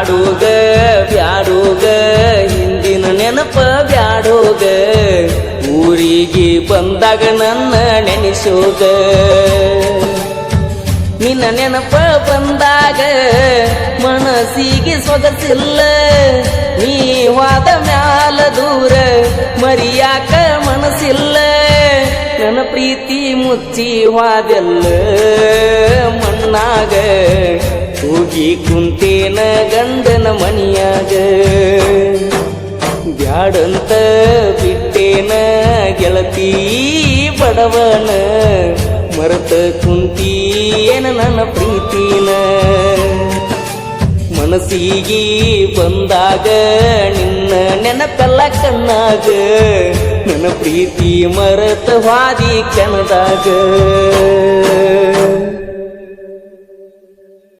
ಬ್ಯಾಡೋಗ ಬ್ಯಾಡೋಗ ಹಿಂದಿನ ನೆನಪ ಬ್ಯಾಡೋಗ ಊರಿಗೆ ಬಂದಾಗ ನನ್ನ ನೆನೆಸೋಗ ನಿನ್ನ ನೆನಪ ಬಂದಾಗ ಮನಸ್ಸಿಗೆ ಸೊಗಸಿಲ್ಲ ನೀ ವಾದ ಮ್ಯಾಲ ದೂರ ಮರಿಯಾಕ ಮನಸ್ಸಿಲ್ಲ ನನ್ನ ಪ್ರೀತಿ ಮುಚ್ಚಿ ವಾದೆಲ್ಲ ಮಣ್ಣಾಗ ಹೋಗಿ ಕುಂತೇನ ಗಂಡನ ಮನಿಯಾಗ ಬ್ಯಾಡಂತ ಬಿಟ್ಟೇನ ಗೆಳತಿ ಬಡವನ ಮರೆತ ಕುಂತೀಯೇನ ನನ್ನ ಪ್ರೀತಿನ ಮನಸ್ಸಿಗೆ ಬಂದಾಗ ನಿನ್ನ ನೆನಪೆಲ್ಲ ಕಣ್ಣಾಗ ನನ್ನ ಪ್ರೀತಿ ಮರೆತ ಹಾದಿ ಕೆಣದಾಗ